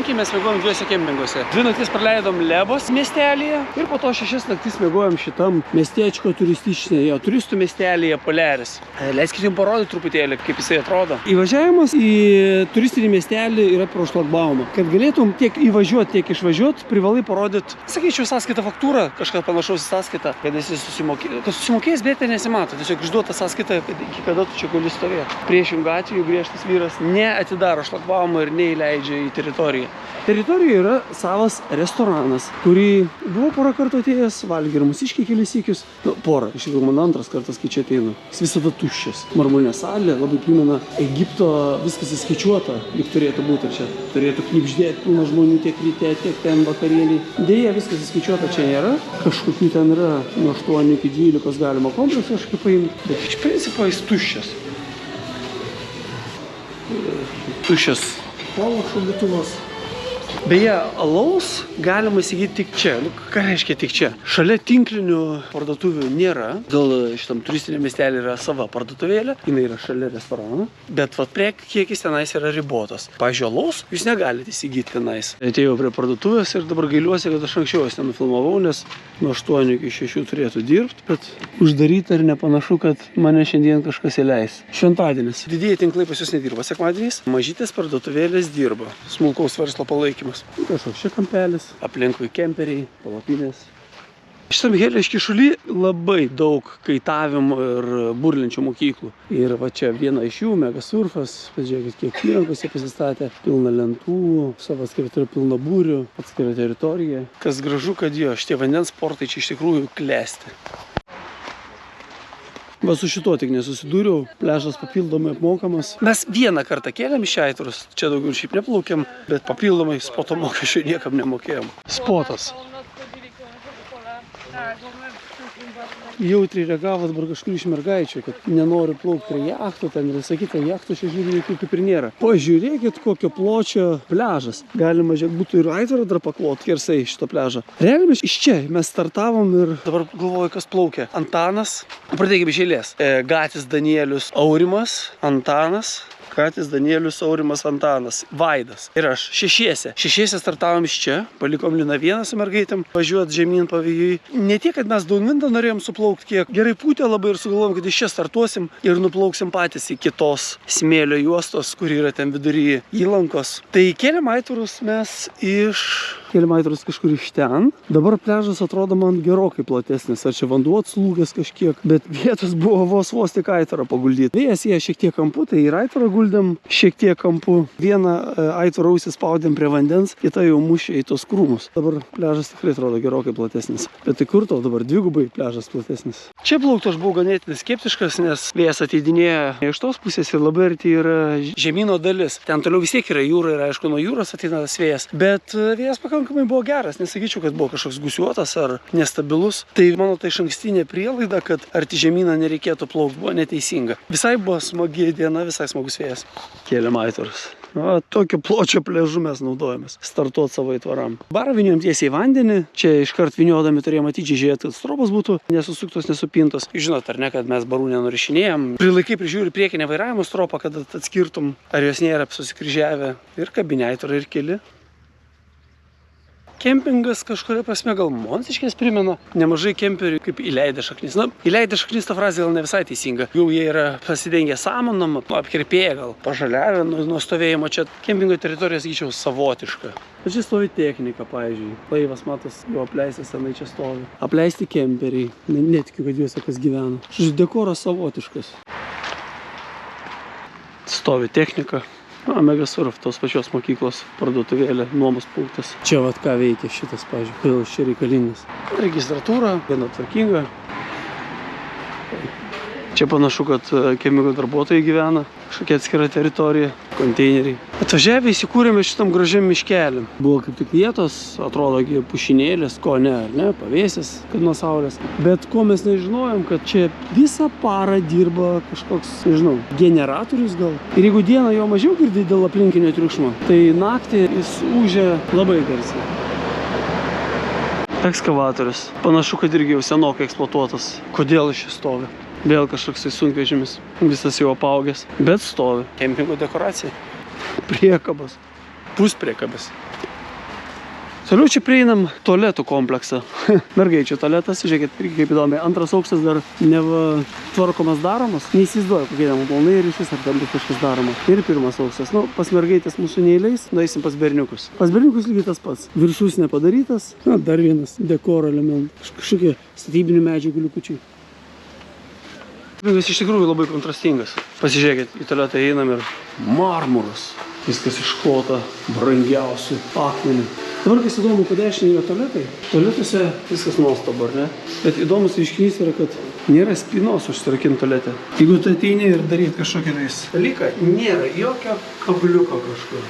penki mes miegojom 2 kempinguose. 2 naktis praleidom Lebos miestelyje ir po to 6 naktis miegojom šitam miestečko turističinėje, turistų miestelyje Poliaris. Leiskite jums parodyti truputėlį, kaip jisai atrodo. Įvažiavimas į turistinį miestelį yra pro šlagbaumą. Kad galėtum tiek įvažiuoti, tiek išvažiuoti, privalai parodyti, sakyčiau, sąskaitą faktūrą, kažką panašaus į sąskaitą, kad esi susimokėjęs, bet nesimato. Tiesiog išduota sąskaita, iki kada tu čia gali stovėti. Priešingų atveju griežtas vyras neatidaro šlagbaumą ir neįleidžia į teritoriją. Teritorijoje yra savas restoranas, kurį buvo porą kartų atėjęs, valgė ir mūsiškiai kelis sykius. Porą, iš tikrųjų, man antras kartas, kai čia ateinu. Jis visada tuščias. Marmurinė salė, labai primena Egipto, viskas įskaičiuota, lyg turėtų būti čia. Turėtų knibždėti pilna žmonių tiek ryte, tiek ten vakarienį. Deja, viskas įskaičiuota čia nėra. Kažkokių ten yra nuo 8 iki 12 galima kompleksų kažkaip paimti. Bet iš principo jis tuščias. Tuščias polo šaldytuvas. Beje, alaus galima įsigyti tik čia. Ką reiškia tik čia? Šalia tinklinių parduotuvių nėra. Dėl šitam turistiniam miestelį yra sava parduotuvėlė. Jinai yra šalia restorano. Bet prekių kiekis tenais yra ribotas. Pavyzdžiui, alaus jūs negalite įsigyti tenais. Atėjau prie parduotuvės ir dabar gailiuosi, kad aš anksčiau jos nenufilmavau, nes nuo 8 iki 6 turėtų dirbti. Bet uždaryta ir nepanašu, kad mane šiandien kažkas įleis. Šventadienis. Didieji tinklai pas jūs nedirba sekmadieniais. Mažytės parduotuvėlės dirba. Smulkaus verslo palaikymas. Kažkoks čia kampelis, aplinkui kemperiai, palapinės. Šitam Heliškių šaly labai daug kaitavimo ir burlenčių mokyklų. Ir va čia viena iš jų, Megasurfas, pažiūrėkit, kiek įrangos jie pasistatė, pilna lentų, savo atskirą pilna būrių, atskirą teritoriją. Kas gražu, kad jo, šitie vandens sportai čia iš tikrųjų klesti. Va su šituo tik nesusidūriau, pliažas papildomai apmokamas. Mes vieną kartą kėlėm iš Aitrus, čia daugiau šiaip neplaukėm, bet papildomai spoto mokesčių niekam nemokėjom. Spotas. Jautriai reagavo dabar kažkur iš mergaičių, kad nenori plaukti prie jachtų, ten ir sakyta, jachtų čia žiūrėjau kaip ir nėra. Pažiūrėkit, kokio pločio pliažas. Galima, žiūrėk, būtų ir aitvarą dar pakloti, kersai šito pliažą. Realiai iš čia mes startavom ir dabar galvoju, kas plaukė. Antanas, pradėkime iš eilės. Gatis Danielius Aurimas, Antanas. Gatis Danielius Aurimas Antanas, Vaidas ir aš. Šešiese startavom iš čia, palikom Liną vieną su mergaitėm, važiuot žemyn pavėjui. Ne tiek, kad mes Daunvindą norėjom suplaukti, kiek gerai pūtė labai ir sugalvojom, kad iš čia startuosim ir nuplauksim patys į kitos smėlio juostos, kur yra ten vidury įlankos. Tai kėlėm aitvarus mes kėlėm aitvarus kažkur iš ten. Dabar pliažas atrodo man gerokai platesnis, ar čia vanduo atslūgęs kažkiek, bet vietos buvo vos tik aitvarą paguldyti. Vėjas jie šiek tiek kampu, tai ir aitvarą guldėm šiek tiek kampu. Vieną aitvarą ausį spaudėm prie vandens, kitą jau mušė į tos krūmus. Dabar pliažas tikrai atrodo gerokai platesnis. Bet tai kur to dabar dvigubai pliažas platesnis? Čia plaukti aš buvau ganėtinai skeptiškas, nes vėjas ateidinėja iš tos pusės ir labai arti yra žemyno dalis. Ten toliau vis tiek yra jūra ir aišku nuo jūros ateina tas vėjas. Bet vėjas pakankamai buvo geras, nesakyčiau, kad buvo kažkoks gusiuotas ar nestabilus. Tai mano tai išankstinė prielaida, kad arti žemyną nereikėtų plaukti, buvo neteisinga. Visai buvo smagi diena, visai smagus vėjas. Kėlėm aitvarus. Tokio pločio pliažu mes naudojamės. Startuot savo aitvaram. Barą vyniojom tiesiai į vandenį. Čia iškart vyniodami turėjom atidžiai žiūrėti, kad stropos būtų nesusuktos, nesupintos. Žinot, ar ne, kad mes barų nenurišinėjom. Prilaikai prižiūri priekinę vairavimo stropą, kad atskirtum, ar jos nėra susikryžiavę. Ir kabinė aitvara ir keli. Kempingas kažkuria prasme gal Monsiškės primena. Nemažai kemperių kaip įleidę šaknis. Na, įleidę šaknis ta frazė gal ne visai teisinga. Jau jie yra pasidengę samanom, apkirpėję gal, pažaliavę nuo stovėjimo. Čia kempingo teritorija, sakyčiau, savotiška. Čia stovi technika, pavyzdžiui. Laivas, matos, jau apleistas, tenai čia stovi. Apleisti kemperiai. Netikiu, kad juose kas gyvena. Žodžiu, dekoras savotiškas. Stovi technika. Megasurf, tos pačios mokyklos parduotuvėlė, nuomos punktas. Čia vat ką veikia šitas, pavyzdžiui, kodėl čia reikalingas. Registratūra, gana tvarkinga. Čia panašu, kad kempingo darbuotojai gyvena, kažkokia atskira teritorija, konteineriai. Atvažiavę įsikūrėme šitam gražiam miškelį. Buvo kaip tik vietos, atrodo, pušinėlės, ko ne, pavėsis, kad nuo saulės. Bet ko mes nežinojom, kad čia visą parą dirba kažkoks, nežinau, generatorius gal. Ir jeigu dieną jo mažiau girdi dėl aplinkinio triukšmo, tai naktį jis ūžia labai garsiai. Ekskavatorius. Panašu, kad irgi jau senokai eksploatuotas. Kodėl šis stovi? Vėl kažkoks sunkvežimis, visas jau apaugęs, bet stovi. Kempingo dekoracija. Priekabos. puspriekabis. Toliau čia prieinam tualetų kompleksą. Mergaičių tualetas, žiūrėkit, kaip įdomiai. Antras aukštas dar neva tvarkomas daromas. Neįsivaizduoju, kokie ten planai ir iš vis ar ten bus kažkas daroma. Ir pirmas aukštas. Nu, pas mergaitės mūsų neįleis, nueisim pas berniukus. Pas berniukus lygiai tas pats. Viršus nepadarytas. Na, dar vienas dekoro elementas. Kažkokie statybinių medžiagų likučiai. Jis iš tikrųjų labai kontrastingas. Pasižiūrėkit, į tualetą einam ir marmuras. Viskas išklota brangiausių akmenių. Dabar kas įdomu, kad dešinė yra tualetai. Tualetuose viskas nuostabu, ar ne? Bet įdomus reiškinys yra, kad nėra spynos užsirakinti tualete. Jeigu tu ateini ir daryti kažkokį dalyką, nėra jokio kabliuko kažkur.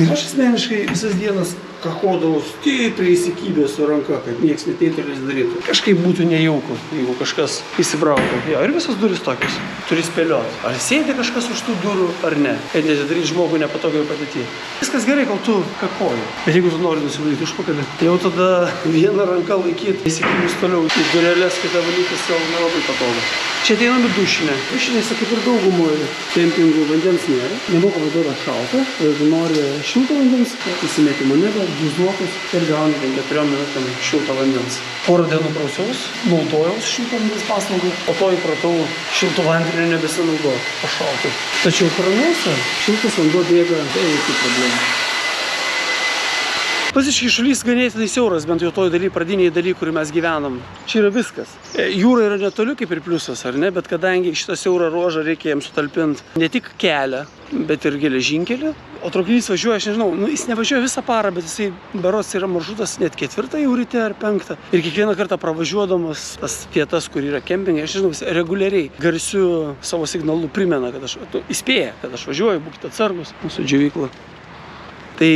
Ir aš asmeniškai visas dienas kakodavau stipriai įsikibęs su ranka, kad nieks neteitų ir darytų. Kažkaip būtų nejauku, jeigu kažkas įsibrautų. Jo, ir visas duris tokios. Turi spėlioti, ar sėdi kažkas už tų durų, ar ne. Kad nesidaryti žmogų nepatogiai padėti. Viskas gerai, kol tu kakoji. Bet jeigu tu nori nusivalyti užpakalį, jau tada vieną ranką laikyti, įsikibus toliau į durelės, kitą valytis jau nelabai patogu. Čia ateinam į dušinę. Dušinėse kaip ir daugumoje kempingų vandens nėra. Nemokama duoda šalta. Jeigu nori šilto vandens, įsimeti monetą, buzuokus ir gauni 4 minutėm šilto vandens. Porą dienų prausiaus, naudojaus šilto vandens paslaugų, o to įpratau šilto vandenio nebesinaudoti, pašaltai. Tačiau kranuose šiltas vanduo bėga be jokių problemų. Pasiškai šulys ganėtinai siauras, bent jau toj daly, pradiniai daly, kur mes gyvenam. Čia yra viskas. Jūra yra netoli kaip ir pliusas, ar ne? Bet kadangi šitą siaurą ruožą reikia jiems sutalpinti ne tik kelią, bet ir geležinkelį. O traukinys važiuoja, aš nežinau, jis nevažiuoja visą parą, bet jisai berods yra maršrutas net 4 jau ryte ar 5. Ir kiekvieną kartą pravažiuodamas tas vietas, kur yra kempingai, aš nežinau, reguliariai garsiu savo signalu primena, kad įspėja, kad aš važiuoju, būkite atsargus, mūsų džiovykla. Tai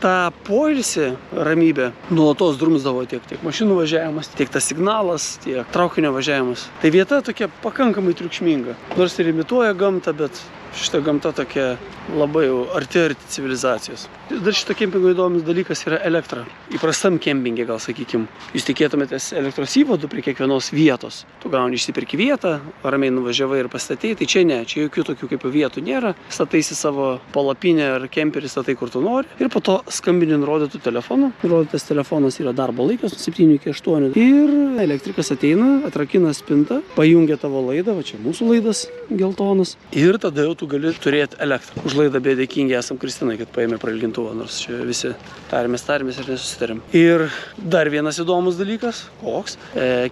tą poilsį, ramybę, nuolatos drumsdavo tiek mašinų važiavimas, tiek tas signalas, tiek traukinio važiavimas. Tai vieta tokia pakankamai triukšminga. Nors ir imituoja gamtą, bet šita gamta tokia labai arti civilizacijos. Dar šito kempingo įdomus dalykas yra elektra. Įprastam kempinge, gal sakykim, jūs tikėtumėtės elektros įvadų prie kiekvienos vietos. Tu gauni išsipirki vietą, ramiai nuvažiavai ir pastatei, tai čia ne, čia jokių tokių kaip vietų nėra. Stataisi savo palapinę ar kemperį, statai kur tu nori ir po to skambini nurodytų telefonų. Nurodytas telefonas yra darbo laikas nuo 7 iki 8 ir elektrikas ateina, atrakina spintą, pajungia tavo laidą, va čia mūsų laidas geltonas ir tada jau tu gali turėti elektrą. Už laidą beje dėkingi esam Kristinai, kad paėmė prailgintuvą, nors čia visi tarėmės ir nesusitarėm. Ir dar vienas įdomus dalykas, koks?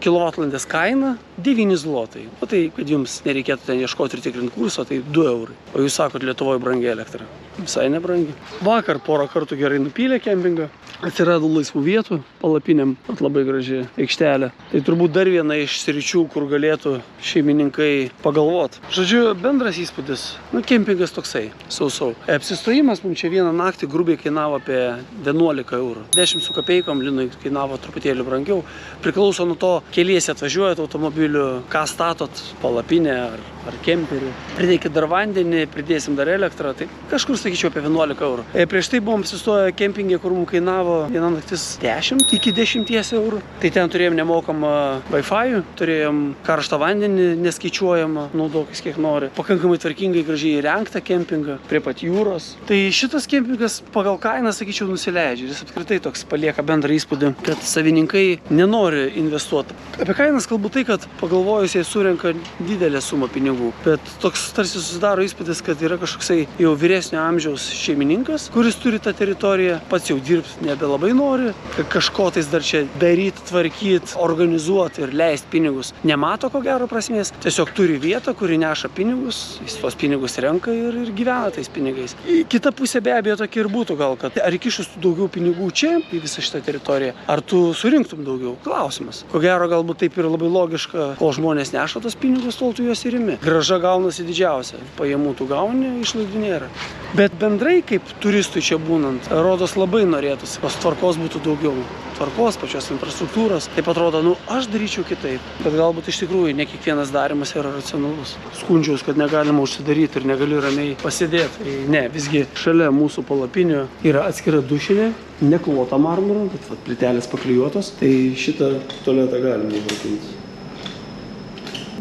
Kilovatvalandės kaina 9 zlotai. O tai, kad jums nereikėtų ten ieškoti ir tikrinti kurso, tai 2 eurai. O jūs sakot, Lietuvoje brangi elektra. Visai nebrangi. Vakar porą kartų gerai nupylė kempingą. Atsirado laisvų vietų palapinėm, labai graži aikštelė. Tai turbūt dar viena iš sričių, kur galėtų šeimininkai pagalvoti. Žodžiu, bendras įspūdis. Kempingas toksai, sausau. Apsistojimas mums čia vieną naktį grubiai kainavo apie 11 eurų. 10 su kapeikom linui kainavo truputėlį brangiau. Priklauso nuo to, keliesi atvažiuojat automobiliu, ką statot, palapinę ar kemperį. Pridėkit dar vandenį, pridėsim dar elektrą, tai kažkur sakyčiau apie 11 eurų. Prieš tai buvom apsistoję kempingė, kur mums kainavo viena naktis 10 iki 10 eurų. Tai ten turėjom nemokamą Wi-Fi, turėjom karštą vandenį, neskaičiuojamą, naudokis kiek nori. Pakankamai tvarkingai gražiai įrengtą kempingą prie pat jūros. Tai šitas kempingas pagal kainą, sakyčiau, nusileidžia. Jis apskritai toks palieka bendrą įspūdį, kad savininkai nenori investuoti. Apie kainas kalbu tai, kad pagalvojus jie surenka didelę sumą pinigų. Bet toks tarsi susidaro įspūdis, kad yra kažkoksai jau vyresnio amžiaus šeimininkas, kuris turi tą teritoriją, pats jau dirbti nebelabai nori, kad kažko tais dar čia daryti, tvarkyti, organizuoti ir leisti pinigus. Nemato ko gero prasmės, tiesiog turi vietą, kuri neša pinigus, jis tos pinigus renka ir gyvena tais pinigais. Kita pusė be abejo tokia ir būtų gal, kad ar įkišus daugiau pinigų čia į visą šitą teritoriją, ar tu surinktum daugiau? Klausimas. Ko gero galbūt taip yra labai logiška, kol žmonės neša tos pinigus, tol tu juos ir imi. Grąža gaunasi didžiausia, pajamų tu gauni, išlaidų nėra. Bet bendrai, kaip turistui čia būnant, rodos labai norėtųsi, tos tvarkos būtų daugiau. Tvarkos, pačios infrastruktūros. Taip atrodo, aš daryčiau kitaip. Bet galbūt iš tikrųjų ne kiekvienas darymas yra racionalus. Skundžiaus, kad negalima užsidaryti ir negali ramiai pasėdėti. Tai ne, visgi šalia mūsų palapinio yra atskira dušinė, neklota marmuro, bet plytelės paklijuotos. Tai šitą tualetą galima įvartinti.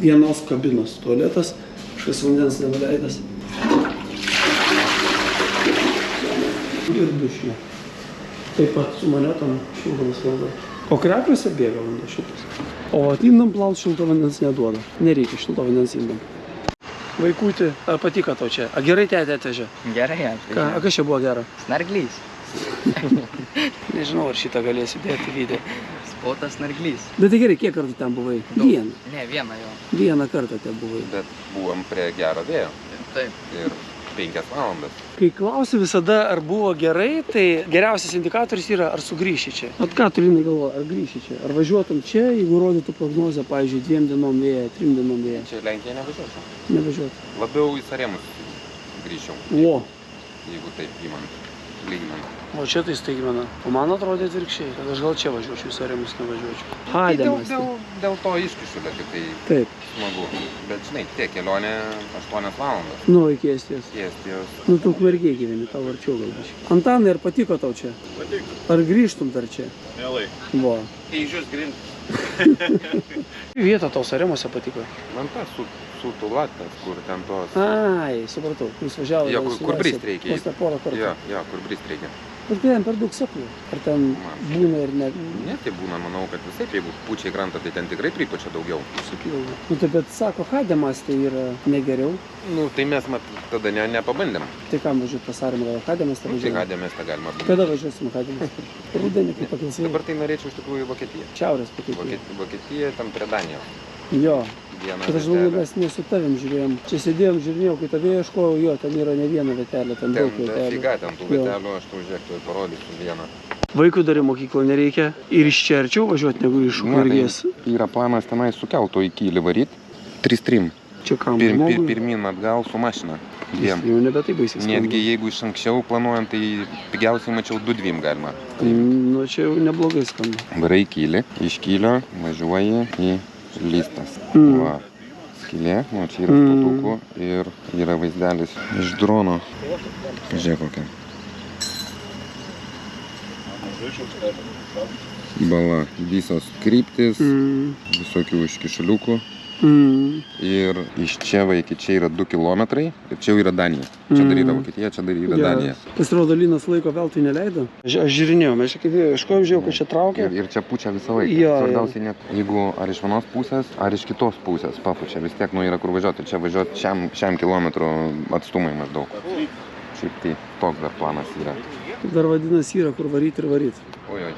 Vienos kabinos tualetas, kažkas vandens nenuleidęs. ir dušinė. Taip pat su monetom šildomas vanduo. O Kriapiuose bėga vanduo šiltas. O vat indam plaut šilto vandens neduoda. Nereikia šilto vandens indam. Vaikutį, ar patiko tau čia? A gerai tėtė atvežė? Gerai, Ką, a kas čia buvo gero? Snarglys. Nežinau, ar šitą galėsiu dėti video. Spotas snarglys. Bet tai gerai, kiek kartų ten buvai? Vieną. Ne, vieną jo. Vieną kartą ten buvai. Bet buvom prie gero vėjo Taip. ir 5 valandas. Kai klausi visada, ar buvo gerai, tai geriausias indikatorius yra, ar sugrįši čia. Ot ką tu, Linai, galvoji, ar grįši čia? Ar važiuotum čia, jeigu rodytų prognozę, pavyzdžiui, 2 dienom vėją, 3 dienom vėją? Čia Lenkija nevažiuočiau. Nevažiuotum. Labiau į Sarėmus grįžčiau, O, jeigu taip įmant, lyginant. o čia tai staigmena. O man atrodė atvirkščiai, kad aš gal čia važiuočiau, į Sarėmus nevažiuočiau. Tai Haidėmas. dėl to iškišulė, tik tai Taip, smagu. Bet žinai, tie kelionė 8 valandas. nu iki Estijos. Estijos. Nu, tu Ukmergėj gyveni, tau arčiau galbūt. Antanai, ar patiko tau čia? Patiko. Ar grįžtum dar čia? Mielai. Vo. Kryžius grint. Vieta tau Sarėmuose patiko? Man tas su Tulatės, kur ten tos... Ai, supratau, kuris važiavo. Jo, kur brist reikia. Vos ne porą kartų. Jo, kur brist reikia. Bet ten per daug sapnų. Ar ten būna ir ne... Ne, tai būna, manau, kad visai, jeigu pučia į krantą, tai ten tikrai pripučia daugiau. Supildo. Nu, tai bet sako, Hademas tai yra negeriau. Nu, tai mes tada nepabandėm. Tai kam važiuoti pasarėm, gal Hademas tą Tai važiuojam? Hadėmės tą galima. Kada važiuosim Hademas? Rudenį, kai pakilsime. Dabar tai norėčiau iš tikrųjų į Vokietiją. Šiaurės pakilsime. Vokietija tam prie Danijos. Jo. Vieną Bet aš galvoju, vietelę. mes ne su tavim žiūrėjom. Čia sėdėjom, žiūrėjau, kai tavai ieškojau, jo, ten yra ne viena vietelė, ten daug Ten vietelių. figa, ten tų Jo. vietelių, aš tau žiūrėk, ir parodysiu vieną. Vaikų dar į mokyklą nereikia ir iš čia arčiau važiuoti negu iš Ukmergės. Yra planas tenai su keltu į Kylį varyt. 3-3. Čia kam žmogui? Pirmyn atgal su mašina. Dviem. Jau nebe taip baisiai skamba. Netgi jeigu iš anksčiau planuojant, tai pigiausiai mačiau 2-2 galima. Nu, čia jau neblogai skamba. Varai į Kylį, iš Kylio važiuoji į Lystas. Va, skylė, nu čia yra stulpukų ir yra vaizdelis iš drono. Žiūrėk kokia. Bala, visos kryptis, visokių iškišaliukų. Ir iš čia va iki čia yra 2 kilometrai ir čia jau yra Danija. Čia dar yra Vokietija, čia dar yra Danija. Pasirodo, Linas laiko veltui neleido. Aš žiūrinėjau, mes čia kaip ieškojom, žiūrėjau, kad čia traukia. Ir čia pučia visą laiką. Jo, Svarbiausiai net jeigu ar iš vienos pusės, ar iš kitos pusės papučia. Vis tiek nu yra kur važiuoti. Čia važiuoti šiam kilometrų atstumai maždaug. Šiaip tai toks dar planas yra. Dar vadinasi yra kur varyti ir varyti. Oi.